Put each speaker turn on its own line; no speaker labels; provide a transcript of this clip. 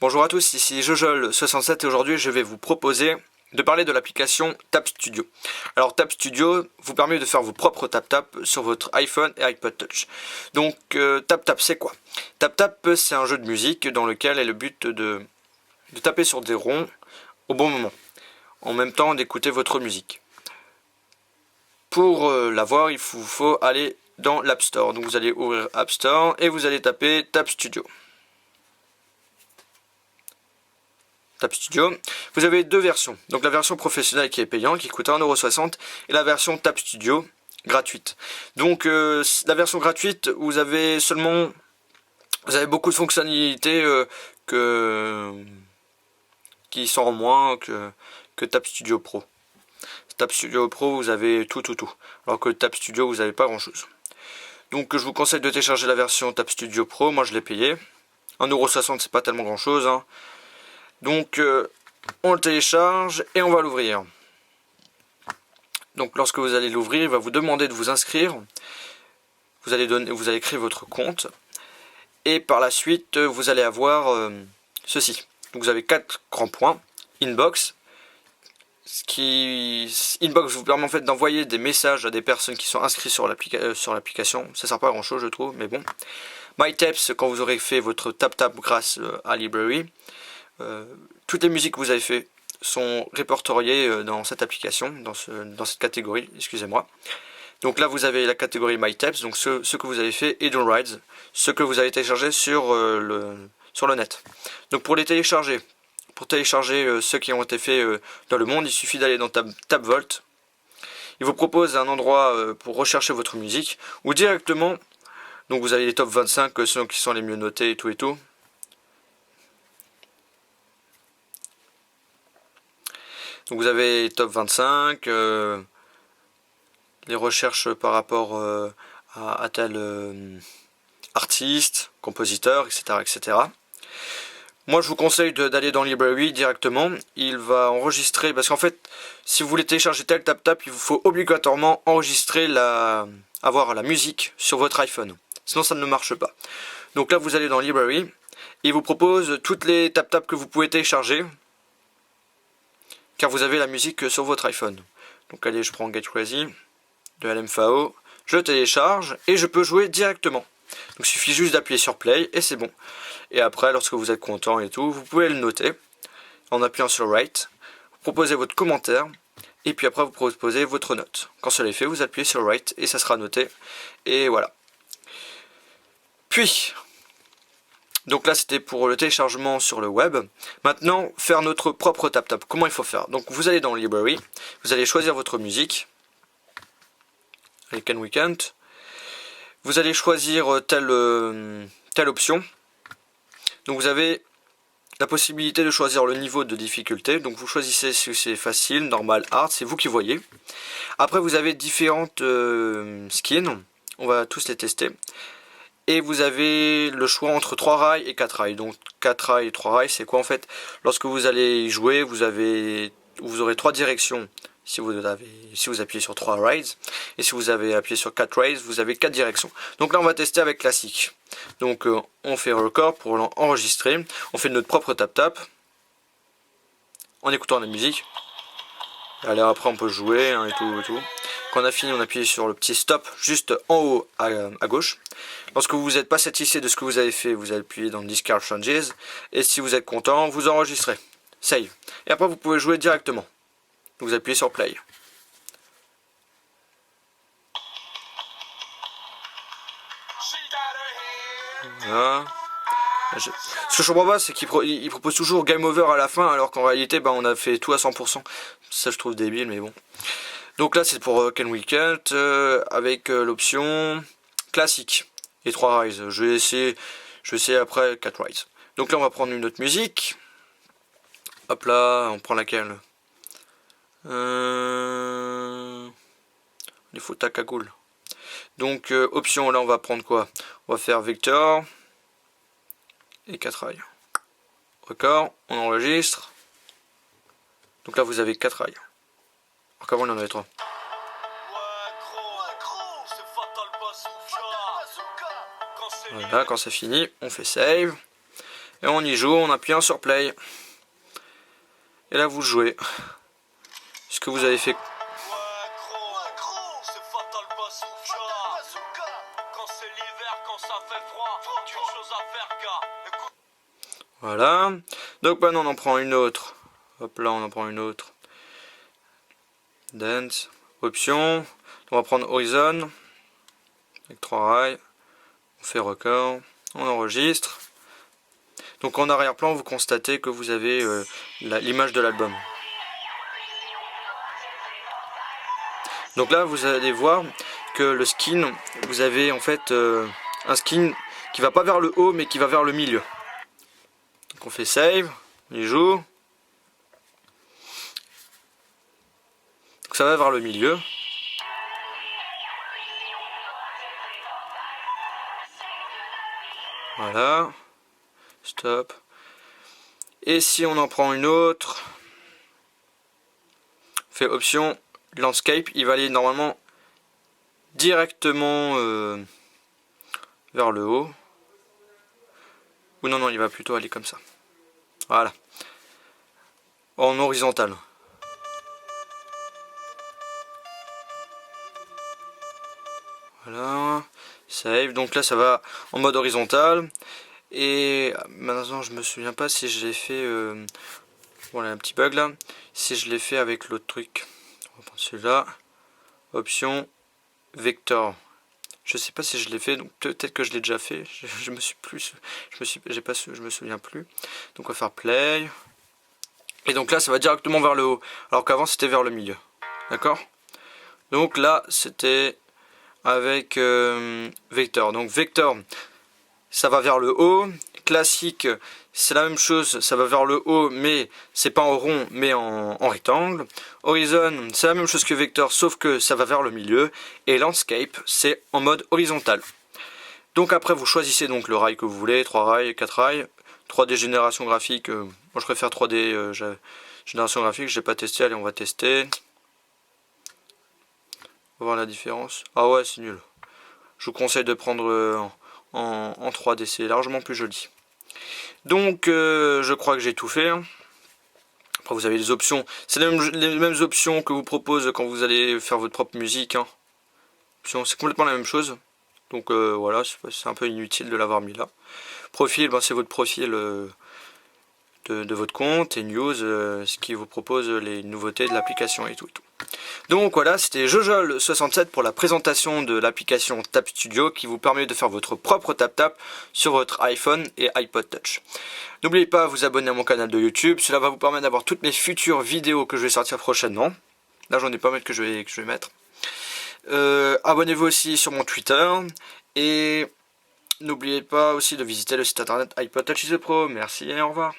Bonjour à tous, ici Jojol67 et aujourd'hui je vais vous proposer de parler de l'application Tap Studio. Alors Tap Studio vous permet de faire vos propres tap-tap sur votre iPhone et iPod Touch. Donc tap-tap c'est quoi? Tap-tap c'est un jeu de musique dans lequel est le but de taper sur des ronds au bon moment, en même temps d'écouter votre musique. Pour l'avoir, il vous faut aller dans l'App Store. Donc vous allez ouvrir App Store et vous allez taper Tap Studio. Tap Studio. Vous avez deux versions. Donc la version professionnelle qui est payante, qui coûte 1,60 € et la version Tap Studio gratuite. Donc la version gratuite, vous avez beaucoup de fonctionnalités qui sont en moins que Tap Studio Pro. Tap Studio Pro, vous avez tout. Alors que Tap Studio, vous n'avez pas grand chose. Donc je vous conseille de télécharger la version Tap Studio Pro. Moi je l'ai payé. 1,60 €, c'est pas tellement grand chose. Hein. Donc on le télécharge et on va l'ouvrir. Donc lorsque vous allez l'ouvrir, il va vous demander de vous inscrire. Vous allez créer votre compte. Et par la suite, vous allez avoir ceci. Donc vous avez 4 grands points. Inbox. Inbox vous permet en fait d'envoyer des messages à des personnes qui sont inscrites sur l'application. Ça sert pas à grand chose je trouve, mais bon. My Taps, quand vous aurez fait votre tap-tap grâce à Library. Toutes les musiques que vous avez fait sont répertoriées dans cette application, dans cette catégorie, excusez-moi. Donc là vous avez la catégorie My Taps, donc ce que vous avez fait, et Don't Rides, ce que vous avez téléchargé sur le net. Donc pour télécharger ceux qui ont été faits dans le monde, il suffit d'aller dans TapVault. Il vous propose un endroit pour rechercher votre musique, ou directement, donc vous avez les top 25, ceux qui sont les mieux notés et tout. Donc vous avez top 25, les recherches par rapport à tel artiste, compositeur, etc. Moi je vous conseille d'aller dans Library directement, il va enregistrer, parce qu'en fait si vous voulez télécharger tel tap-tap, il vous faut obligatoirement enregistrer avoir la musique sur votre iPhone, sinon ça ne marche pas. Donc là vous allez dans Library, et il vous propose toutes les tap-tap que vous pouvez télécharger, car vous avez la musique sur votre iPhone. Donc allez, je prends Get Crazy de LMFAO, je télécharge et je peux jouer directement. Donc il suffit juste d'appuyer sur Play et c'est bon. Et après, lorsque vous êtes content et tout, vous pouvez le noter en appuyant sur Write, vous proposez votre commentaire et puis après vous proposez votre note. Quand cela est fait, vous appuyez sur Write et ça sera noté. Et voilà. Puis, donc là c'était pour le téléchargement sur le web. Maintenant, faire notre propre tap-tap. Comment il faut faire? Donc vous allez dans Library, vous allez choisir votre musique. Allez, Can We Can't. Vous allez choisir telle option. Donc vous avez la possibilité de choisir le niveau de difficulté. Donc vous choisissez si c'est facile, normal, hard, c'est vous qui voyez. Après vous avez différentes skins. On va tous les tester. Et vous avez le choix entre 3 rails et 4 rails. Donc 4 rails et 3 rails, c'est quoi en fait? Lorsque vous allez jouer, vous aurez 3 directions si vous appuyez sur 3 rails. Et si vous avez appuyé sur 4 rails, vous avez 4 directions. Donc là on va tester avec classique. Donc on fait record pour l'enregistrer. On fait notre propre tap-tap en écoutant la musique. Allez, après on peut jouer hein, et tout. Quand on a fini, on appuie sur le petit stop juste en haut à gauche. Lorsque vous n'êtes pas satisfait de ce que vous avez fait, vous appuyez dans Discard Changes. Et si vous êtes content, vous enregistrez. Save. Et après, vous pouvez jouer directement. Vous appuyez sur Play. Voilà. Ce que je comprends pas, c'est qu'il propose toujours Game Over à la fin, alors qu'en réalité, on a fait tout à 100%. Ça, je trouve débile, mais bon. Donc là, c'est pour Can We Can't, avec l'option classique. Et 3 rides. Je vais essayer après 4 rides. Donc là on va prendre une autre musique. Hop là, on prend laquelle? Il faut ta cagoule. Donc option là on va prendre quoi? On va faire Victor. Et 4 rails. Record, on enregistre. Donc là vous avez 4 rails. Alors qu'avant il en avait 3. Voilà, quand c'est fini, on fait save. Et on y joue en appuyant sur play. Et là vous jouez. Ce que vous avez fait. Voilà. Donc maintenant on en prend une autre. Hop là, on en prend une autre. Dance. Option. On va prendre Horizon. Avec 3 rails. On fait record. On enregistre. Donc en arrière-plan, vous constatez que vous avez l'image de l'album. Donc là, vous allez voir que le skin, vous avez en fait un skin qui va pas vers le haut, mais qui va vers le milieu. Donc on fait save, on y joue. Donc ça va vers le milieu. Voilà. Stop. Et si on en prend une autre, on fait option landscape, il va aller normalement directement vers le haut. Ou non, il va plutôt aller comme ça. Voilà. En horizontal. Voilà. Save. Donc là, ça va en mode horizontal. Et maintenant, je me souviens pas si je l'ai fait... voilà, un petit bug là. Si je l'ai fait avec l'autre truc. On va prendre celui-là. Option vector. Je sais pas si je l'ai fait, donc peut-être que je l'ai déjà fait. Je me souviens plus. Donc on va faire play. Et donc là, ça va directement vers le haut, alors qu'avant c'était vers le milieu. D'accord? Donc là, c'était avec vector. Donc vector, ça va vers le haut. Classique, c'est la même chose, ça va vers le haut, mais c'est pas en rond, mais en rectangle. Horizon, c'est la même chose que vector, sauf que ça va vers le milieu. Et landscape, c'est en mode horizontal. Donc après, vous choisissez donc le rail que vous voulez, 3 rails, 4 rails. 3D génération graphique, moi je préfère 3D génération graphique, je n'ai pas testé, allez on va tester. On va voir la différence. Ah ouais, c'est nul. Je vous conseille de prendre en 3D, c'est largement plus joli. Donc je crois que j'ai tout fait. Après vous avez les options, c'est les mêmes options que vous propose quand vous allez faire votre propre musique. C'est complètement la même chose. Donc voilà, c'est un peu inutile de l'avoir mis là. Profil, c'est votre profil de votre compte, et news, ce qui vous propose les nouveautés de l'application et tout. Donc voilà, c'était Jojol67 pour la présentation de l'application Tap Studio qui vous permet de faire votre propre tap-tap sur votre iPhone et iPod Touch. N'oubliez pas de vous abonner à mon canal de YouTube, cela va vous permettre d'avoir toutes mes futures vidéos que je vais sortir prochainement. Là j'en ai pas mal que je vais mettre. Abonnez-vous aussi sur mon Twitter et n'oubliez pas aussi de visiter le site internet iPod Touch is a Pro. Merci et au revoir.